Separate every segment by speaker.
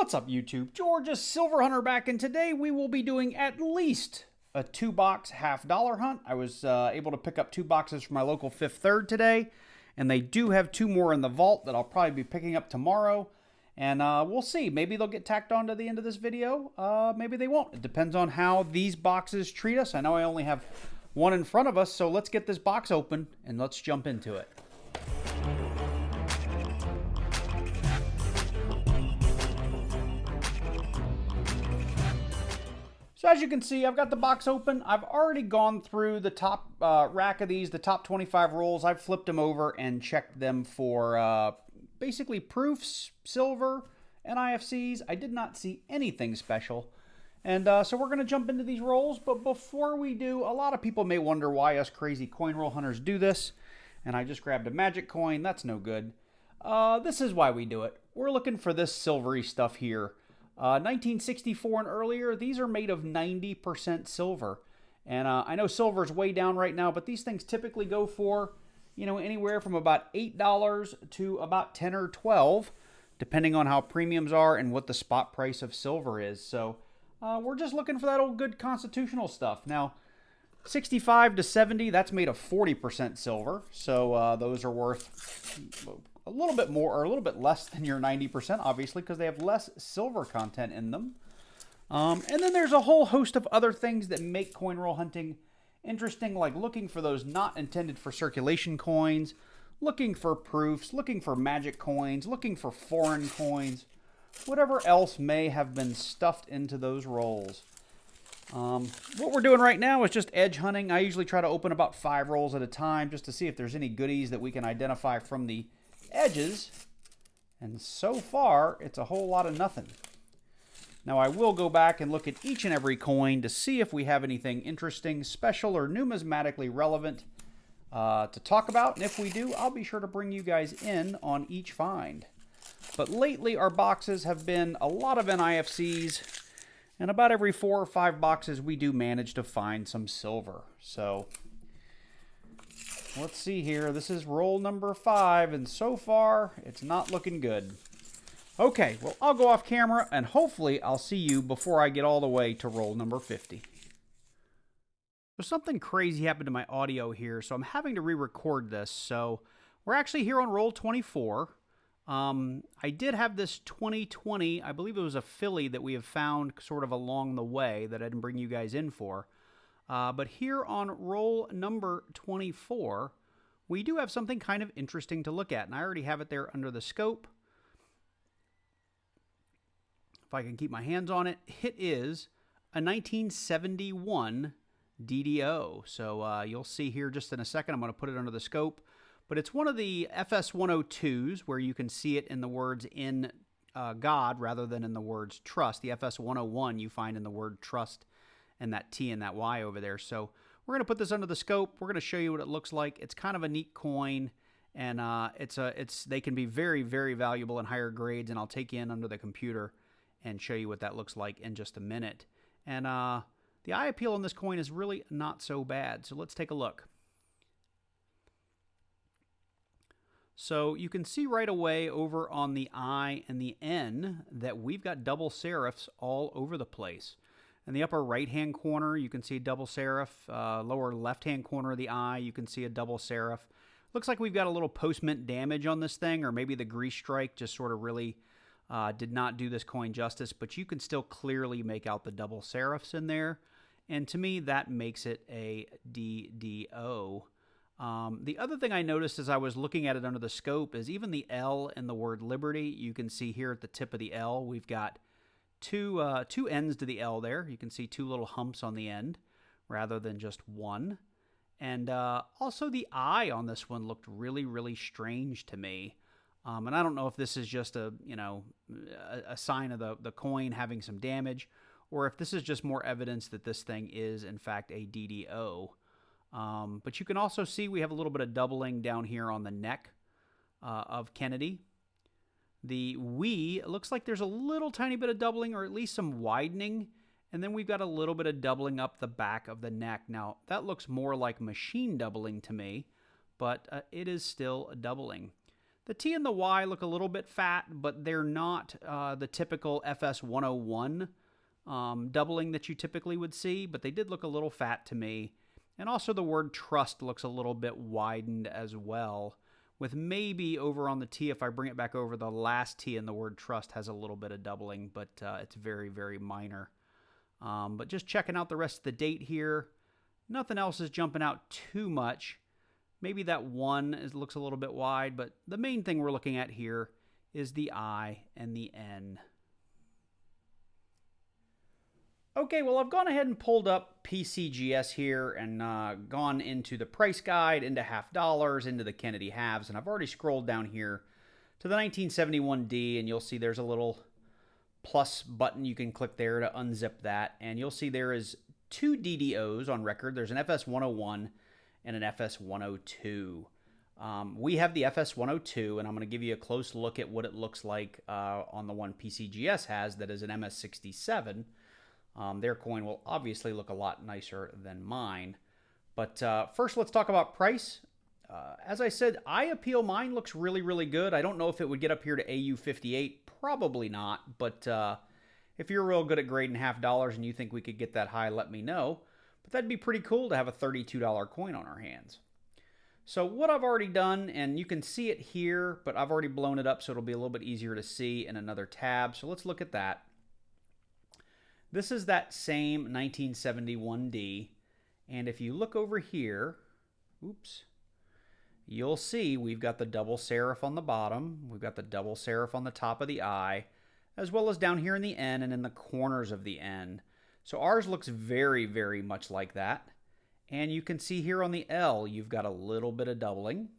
Speaker 1: What's up, YouTube? George's Silver Hunter back, and today we will be doing at least a 2-box $half hunt. I was able to pick up 2 boxes from my local Fifth Third today, and they do have 2 more in the vault that I'll probably be picking up tomorrow. And we'll see. Maybe they'll get tacked on to the end of this video. Maybe they won't. It depends on how these boxes treat us. I know I only have one in front of us, so let's get this box open and let's jump into it. So as you can see, I've got the box open. I've already gone through the top rack of these, the top 25 rolls. I've flipped them over and checked them for basically proofs, silver, and IFCs. I did not see anything special. And so we're going to jump into these rolls. But before we do, a lot of people may wonder why us crazy coin roll hunters do this. And I just grabbed a magic coin. That's no good. This is why we do it. We're looking for this silvery stuff here. 1964 and earlier, these are made of 90% silver. And I know silver's way down right now, but these things typically go for, you know, anywhere from about $8 to about 10 or 12, depending on how premiums are and what the spot price of silver is. So we're just looking for that old good constitutional stuff. Now, 65 to 70, that's made of 40% silver. So those are worth a little bit more or a little bit less than your 90%, obviously, because they have less silver content in them. And then there's a whole host of other things that make coin roll hunting interesting, like looking for those not intended for circulation coins, looking for proofs, looking for magic coins, looking for foreign coins, whatever else may have been stuffed into those rolls. What we're doing right now is just edge hunting. I usually try to open about 5 rolls at a time just to see if there's any goodies that we can identify from the edges, and so far it's a whole lot of nothing. Now I will go back and look at each and every coin to see if we have anything interesting, special, or numismatically relevant to talk about, and if we do, I'll be sure to bring you guys in on each find. But lately our boxes have been a lot of NIFCs, and about every 4 or 5 boxes we do manage to find some silver. So let's see here. This is roll number 5, and so far, it's not looking good. Okay, well, I'll go off camera, and hopefully I'll see you before I get all the way to roll number 50. So something crazy happened to my audio here, so I'm having to re-record this. So we're actually here on roll 24. I did have this 2020, I believe it was a filly that we have found sort of along the way that I didn't bring you guys in for. But here on roll number 24, we do have something kind of interesting to look at. And I already have it there under the scope. If I can keep my hands on it, it is a 1971 DDO. So you'll see here just in a second. I'm going to put it under the scope. But it's one of the FS102s where you can see it in the words in God rather than in the words trust. The FS101 you find in the word trust and that T and that Y over there. So we're going to put this under the scope. We're going to show you what it looks like. It's kind of a neat coin, and they can be very, very valuable in higher grades, and I'll take you in under the computer and show you what that looks like in just a minute. And the eye appeal on this coin is really not so bad. So let's take a look. So you can see right away over on the I and the N that we've got double serifs all over the place. In the upper right-hand corner, you can see a double serif. Lower left-hand corner of the eye, you can see a double serif. Looks like we've got a little post-mint damage on this thing, or maybe the grease strike just sort of really did not do this coin justice, but you can still clearly make out the double serifs in there. And to me, that makes it a DDO. The other thing I noticed as I was looking at it under the scope is even the L in the word Liberty, you can see here at the tip of the L, we've got two ends to the L there. You can see 2 little humps on the end rather than just one. And also the I on this one looked really, really strange to me. And I don't know if this is just a sign of the coin having some damage, or if this is just more evidence that this thing is in fact a DDO. But you can also see we have a little bit of doubling down here on the neck of Kennedy. The we, it looks like there's a little tiny bit of doubling, or at least some widening, and then we've got a little bit of doubling up the back of the neck. Now, that looks more like machine doubling to me, but it is still a doubling. The T and the Y look a little bit fat, but they're not the typical FS 101 doubling that you typically would see, but they did look a little fat to me. And also the word trust looks a little bit widened as well, with maybe over on the T, if I bring it back over, the last T in the word trust has a little bit of doubling, but it's very, very minor. But just checking out the rest of the date here, nothing else is jumping out too much. Maybe that 1 looks a little bit wide, but the main thing we're looking at here is the I and the N. Okay, well, I've gone ahead and pulled up PCGS here and gone into the price guide, into half dollars, into the Kennedy halves, and I've already scrolled down here to the 1971D, and you'll see there's a little plus button you can click there to unzip that, and you'll see there is 2 DDOs on record. There's an FS 101 and an FS 102. We have the FS 102, and I'm going to give you a close look at what it looks like on the one PCGS has that is an MS67. Their coin will obviously look a lot nicer than mine. But first, let's talk about price. As I said, I appeal mine looks really, really good. I don't know if it would get up here to AU58. Probably not. But if you're real good at grading half dollars and you think we could get that high, let me know. But that'd be pretty cool to have a $32 coin on our hands. So what I've already done, and you can see it here, but I've already blown it up so it'll be a little bit easier to see in another tab. So let's look at that. This is that same 1971D, and if you look over here, oops, you'll see we've got the double serif on the bottom, we've got the double serif on the top of the I, as well as down here in the N and in the corners of the N. So ours looks very, very much like that. And you can see here on the L, you've got a little bit of doubling.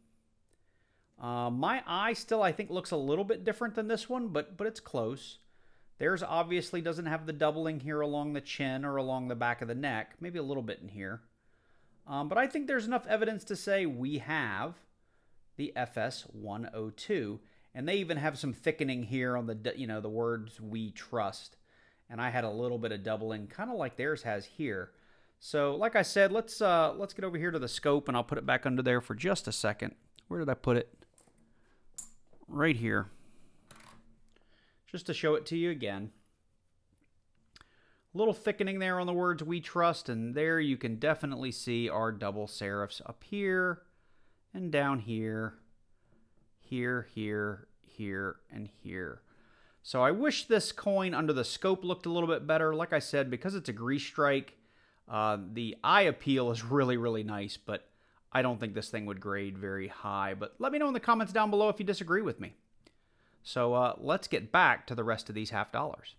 Speaker 1: My I still, I think, looks a little bit different than this one, but it's close. Theirs obviously doesn't have the doubling here along the chin or along the back of the neck. Maybe a little bit in here. But I think there's enough evidence to say we have the FS 102. And they even have some thickening here on the, the words we trust. And I had a little bit of doubling, kind of like theirs has here. So, like I said, let's get over here to the scope, and I'll put it back under there for just a second. Where did I put it? Right here. Just to show it to you again. A little thickening there on the words we trust, and there you can definitely see our double serifs up here and down here, here, here, here, and here. So I wish this coin under the scope looked a little bit better. Like I said, because it's a grease strike, the eye appeal is really, really nice, but I don't think this thing would grade very high. But let me know in the comments down below if you disagree with me. So let's get back to the rest of these half dollars.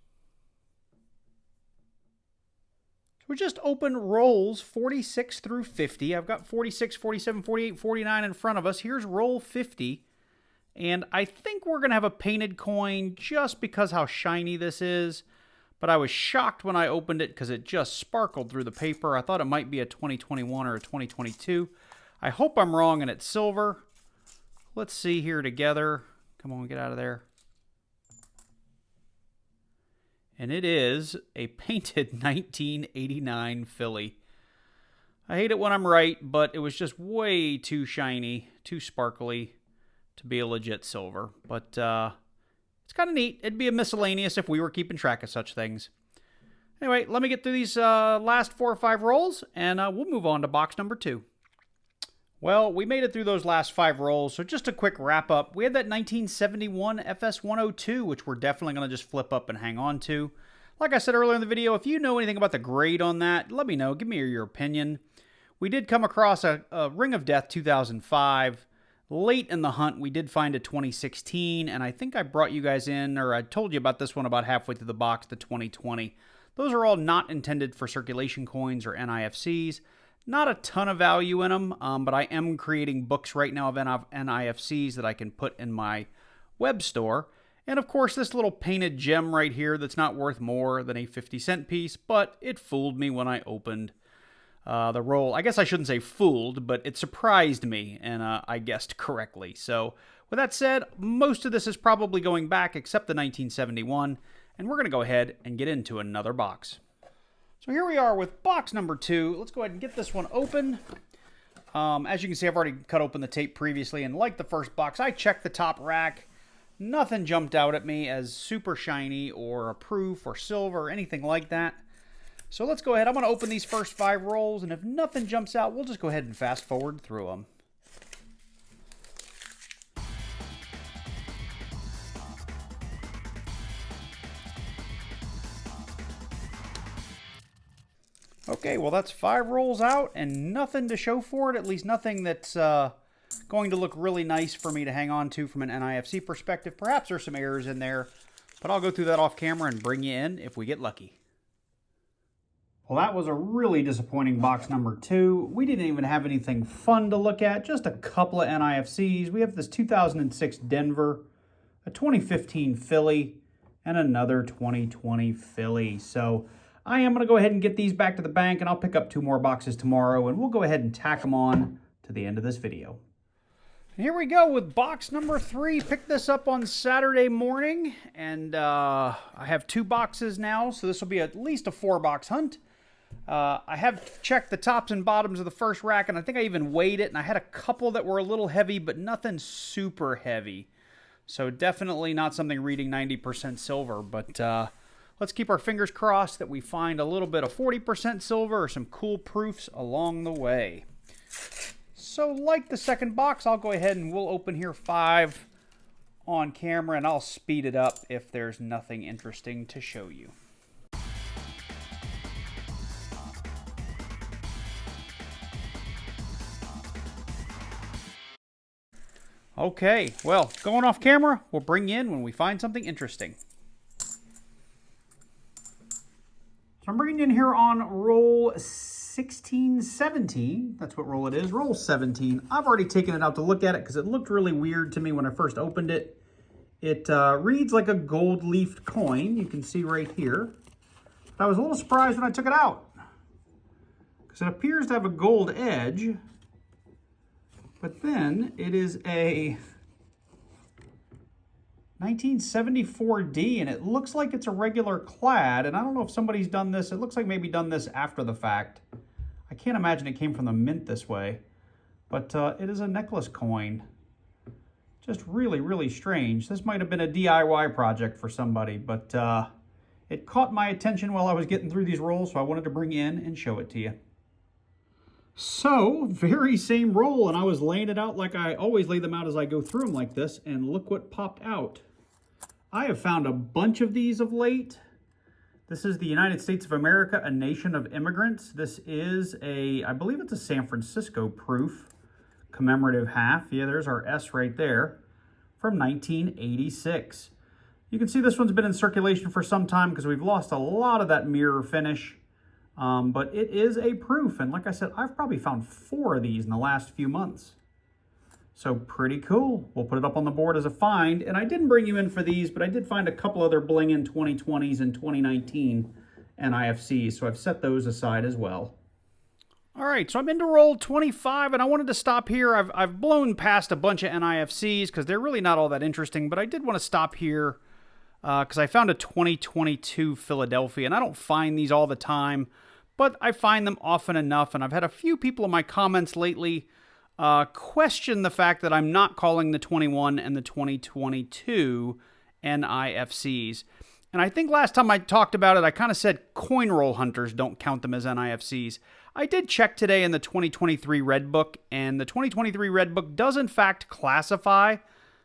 Speaker 1: We just opened rolls 46 through 50. I've got 46, 47, 48, 49 in front of us. Here's roll 50. And I think we're going to have a painted coin just because how shiny this is. But I was shocked when I opened it because it just sparkled through the paper. I thought it might be a 2021 or a 2022. I hope I'm wrong and it's silver. Let's see here together. Come on, get out of there. And it is a painted 1989 Philly. I hate it when I'm right, but it was just way too shiny, too sparkly to be a legit silver. But it's kind of neat. It'd be a miscellaneous if we were keeping track of such things. Anyway, let me get through these last 4 or 5 rolls, and we'll move on to box number 2. Well, we made it through those last 5 rolls, so just a quick wrap up. We had that 1971 FS 102, which we're definitely going to just flip up and hang on to. Like I said earlier in the video, if you know anything about the grade on that, let me know. Give me your opinion. We did come across a Ring of Death 2005. Late in the hunt, we did find a 2016, and I think I brought you guys in, or I told you about this one about halfway through the box, the 2020. Those are all not intended for circulation coins or NIFCs. Not a ton of value in them, but I am creating books right now of NIFCs that I can put in my web store. And of course, this little painted gem right here that's not worth more than a 50-cent piece, but it fooled me when I opened the roll. I guess I shouldn't say fooled, but it surprised me, and I guessed correctly. So with that said, most of this is probably going back except the 1971, and we're going to go ahead and get into another box. So here we are with box number 2. Let's go ahead and get this one open. As you can see, I've already cut open the tape previously, and like the first box, I checked the top rack. Nothing jumped out at me as super shiny or a proof or silver or anything like that. So let's go ahead. I'm going to open these first 5 rolls, and if nothing jumps out, we'll just go ahead and fast forward through them. Okay, well that's 5 rolls out and nothing to show for it, at least nothing that's going to look really nice for me to hang on to from an NIFC perspective. Perhaps there's some errors in there, but I'll go through that off camera and bring you in if we get lucky. Well, that was a really disappointing box number 2. We didn't even have anything fun to look at, just a couple of NIFCs. We have this 2006 Denver, a 2015 Philly, and another 2020 Philly. So I am going to go ahead and get these back to the bank, and I'll pick up 2 more boxes tomorrow, and we'll go ahead and tack them on to the end of this video. Here we go with box number 3. Picked this up on Saturday morning, and I have 2 boxes now, so this will be at least a 4-box hunt. I have checked the tops and bottoms of the first rack, and I think I even weighed it, and I had a couple that were a little heavy, but nothing super heavy. So definitely not something reading 90% silver, but let's keep our fingers crossed that we find a little bit of 40% silver or some cool proofs along the way. So like the second box, I'll go ahead and we'll open here 5 on camera, and I'll speed it up if there's nothing interesting to show you. Okay, well, going off camera, we'll bring you in when we find something interesting. So I'm bringing you in here on roll 1617. That's what roll it is, roll 17. I've already taken it out to look at it because it looked really weird to me when I first opened it. It reads like a gold-leafed coin, you can see right here. But I was a little surprised when I took it out because it appears to have a gold edge. But then it is a 1974D, and it looks like it's a regular clad, and I don't know if somebody's done this. It looks like maybe done this after the fact. I can't imagine it came from the mint this way, but it is a necklace coin. Just really, really strange. This might have been a DIY project for somebody, but it caught my attention while I was getting through these rolls, so I wanted to bring it in and show it to you. So, very same roll, and I was laying it out like I always lay them out as I go through them like this, and look what popped out. I have found a bunch of these of late. This is the United States of America, a nation of immigrants. This is I believe it's a San Francisco proof, commemorative half. Yeah, there's our S right there, from 1986. You can see this one's been in circulation for some time because we've lost a lot of that mirror finish. But it is a proof, and like I said, I've probably found 4 of these in the last few months. So pretty cool. We'll put it up on the board as a find, and I didn't bring you in for these, but I did find a couple other bling-in 2020s and 2019 NIFCs, so I've set those aside as well. All right, so I'm into roll 25, and I wanted to stop here. I've blown past a bunch of NIFCs because they're really not all that interesting, but I did want to stop here because I found a 2022 Philadelphia, and I don't find these all the time, but I find them often enough, and I've had a few people in my comments lately question the fact that I'm not calling the 21 and the 2022 NIFCs. And I think last time I talked about it, I kind of said coin roll hunters don't count them as NIFCs. I did check today in the 2023 Red Book, and the 2023 Red Book does in fact classify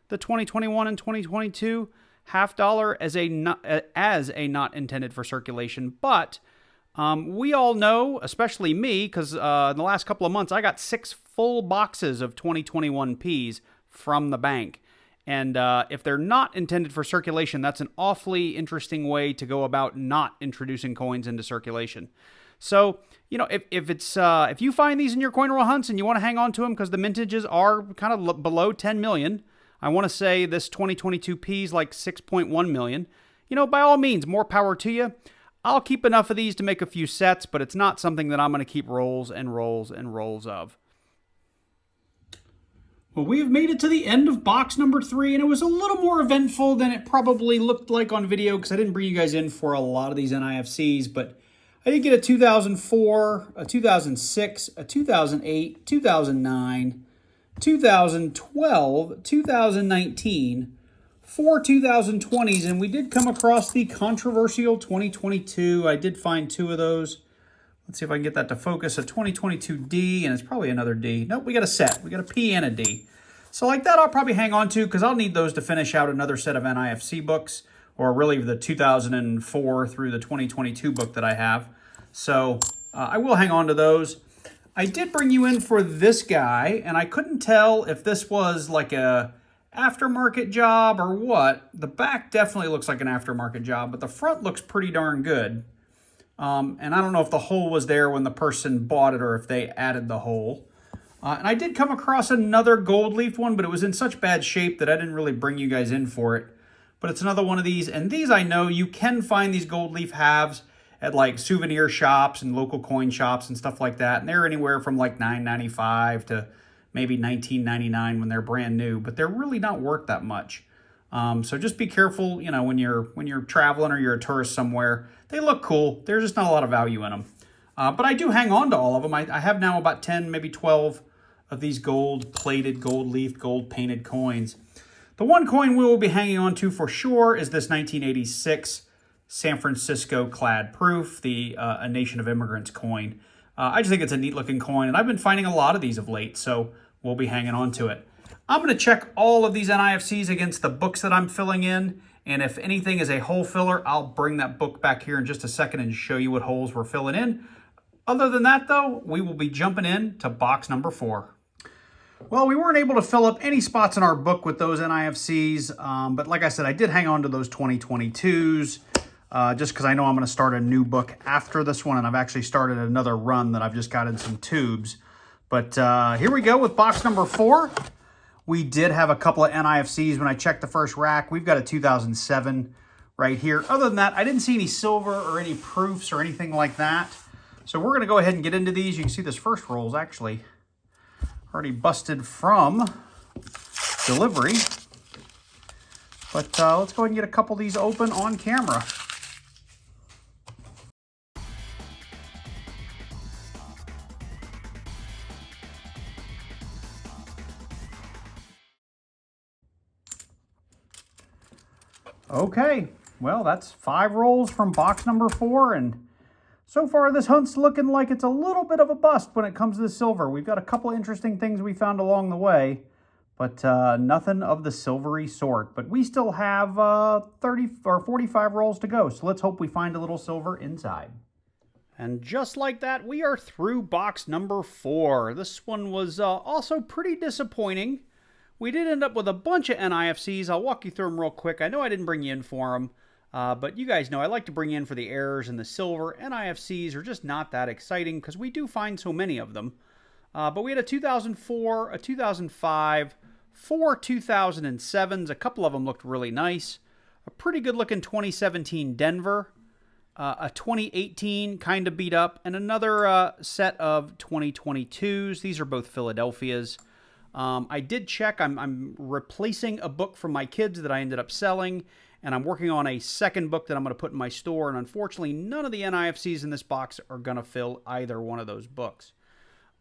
Speaker 1: the 2021 and 2022 half dollar as a not intended for circulation, but we all know, especially me, because in the last couple of months I got 6 full boxes of 2021 Ps from the bank, and if they're not intended for circulation, that's an awfully interesting way to go about not introducing coins into circulation. So, you know, if you find these in your coin roll hunts and you want to hang on to them because the mintages are kind of below 10 million, I want to say this 2022 P is like 6.1 million. You know, by all means, more power to you. I'll keep enough of these to make a few sets, but it's not something that I'm going to keep rolls and rolls and rolls of. Well, we have made it to the end of box number 3, and it was a little more eventful than it probably looked like on video because I didn't bring you guys in for a lot of these NIFCs, but I did get a 2004, a 2006, a 2008, 2009, 2012, 2019, 4 2020s, and we did come across the controversial 2022. I did find 2 of those. Let's see if I can get that to focus. A 2022D, and it's probably another D. Nope, we got a set. We got a P and a D. So like that, I'll probably hang on to because I'll need those to finish out another set of NIFC books, or really the 2004 through the 2022 book that I have. So I will hang on to those. I did bring you in for this guy, and I couldn't tell if this was like a aftermarket job or what. The back definitely looks like an aftermarket job, but the front looks pretty darn good. And I don't know if the hole was there when the person bought it or if they added the hole. And I did come across another gold leaf one, but it was in such bad shape that I didn't really bring you guys in for it. But it's another one of these, and these I know you can find these gold leaf halves at like souvenir shops and local coin shops and stuff like that. And they're anywhere from like $9.95 to maybe $19.99 when they're brand new, but they're really not worth that much. So just be careful, you know, when you're traveling or you're a tourist somewhere. They look cool. There's just not a lot of value in them. But I do hang on to all of them. I have now about 10, maybe 12 of these gold-plated, gold-leafed, gold-painted coins. The one coin we will be hanging on to for sure is this 1986 San Francisco clad proof, the A Nation of Immigrants coin. I just think it's a neat-looking coin, and I've been finding a lot of these of late, so we'll be hanging on to it. I'm going to check all of these NIFCs against the books that I'm filling in, and if anything is a hole filler, I'll bring that book back here in just a second and show you what holes we're filling in. Other than that, though, we will be jumping in to box number 4. Well, we weren't able to fill up any spots in our book with those NIFCs, but like I said, I did hang on to those 2022s. Just because I know I'm going to start a new book after this one, and I've actually started another run that I've just got in some tubes. But here we go with box number 4. We did have a couple of NIFCs when I checked the first rack. We've got a 2007 right here. Other than that, I didn't see any silver or any proofs or anything like that. So we're going to go ahead and get into these. You can see this first roll is actually already busted from delivery. But let's go ahead and get a couple of these open on camera. Okay, well, that's 5 rolls from box number 4, and so far this hunt's looking like it's a little bit of a bust when it comes to the silver. We've got a couple of interesting things we found along the way, but nothing of the silvery sort. But we still have 30 or 45 rolls to go, so let's hope we find a little silver inside. And just like that, we are through box number 4. This one was also pretty disappointing. We did end up with a bunch of NIFCs. I'll walk you through them real quick. I know I didn't bring you in for them, but you guys know I like to bring you in for the errors and the silver. NIFCs are just not that exciting because we do find so many of them. But we had a 2004, a 2005, 4 2007s. A couple of them looked really nice. A pretty good looking 2017 Denver. A 2018 kind of beat up. And another set of 2022s. These are both Philadelphia's. I did check. I'm replacing a book from my kids that I ended up selling, and I'm working on a second book that I'm going to put in my store, and unfortunately, none of the NIFCs in this box are going to fill either one of those books.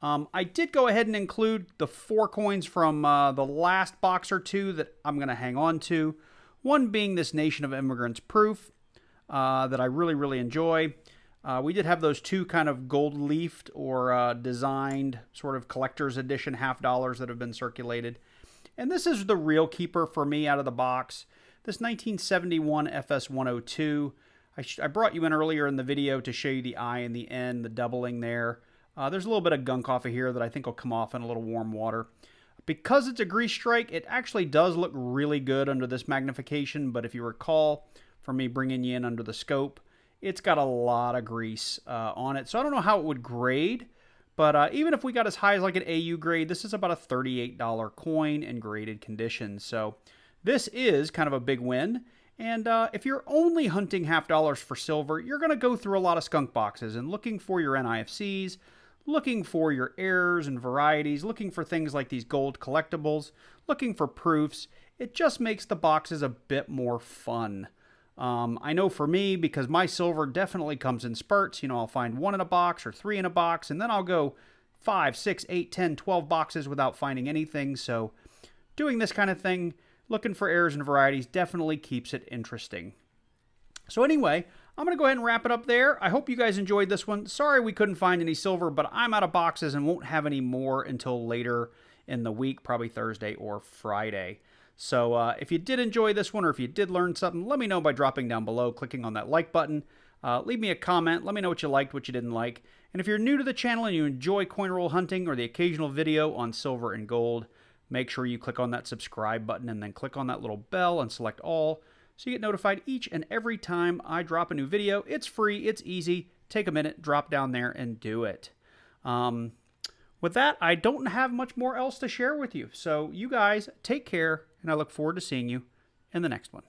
Speaker 1: I did go ahead and include the 4 coins from the last box or 2 that I'm going to hang on to, one being this Nation of Immigrants proof that I really, really enjoy. We did have those 2 kind of gold-leafed or designed sort of collector's edition $half that have been circulated. And this is the real keeper for me out of the box. This 1971 FS102. I brought you in earlier in the video to show you the I and the N, the doubling there. There's a little bit of gunk off of here that I think will come off in a little warm water. Because it's a grease strike, it actually does look really good under this magnification. But if you recall from me bringing you in under the scope, it's got a lot of grease on it. So I don't know how it would grade, but even if we got as high as like an AU grade, this is about a $38 coin in graded condition. So this is kind of a big win. And if you're only hunting $half for silver, you're going to go through a lot of skunk boxes and looking for your NIFCs, looking for your errors and varieties, looking for things like these gold collectibles, looking for proofs. It just makes the boxes a bit more fun. I know for me, because my silver definitely comes in spurts, you know, I'll find 1 in a box or 3 in a box, and then I'll go 5, 6, 8, 10, 12 boxes without finding anything. So doing this kind of thing, looking for errors and varieties, definitely keeps it interesting. So anyway, I'm going to go ahead and wrap it up there. I hope you guys enjoyed this one. Sorry we couldn't find any silver, but I'm out of boxes and won't have any more until later in the week, probably Thursday or Friday. So if you did enjoy this one, or if you did learn something, let me know by dropping down below, clicking on that like button. Leave me a comment. Let me know what you liked, what you didn't like. And if you're new to the channel and you enjoy coin roll hunting or the occasional video on silver and gold, make sure you click on that subscribe button and then click on that little bell and select all, so you get notified each and every time I drop a new video. It's free, it's easy. Take a minute, drop down there and do it. With that, I don't have much more else to share with you. So you guys take care, and I look forward to seeing you in the next one.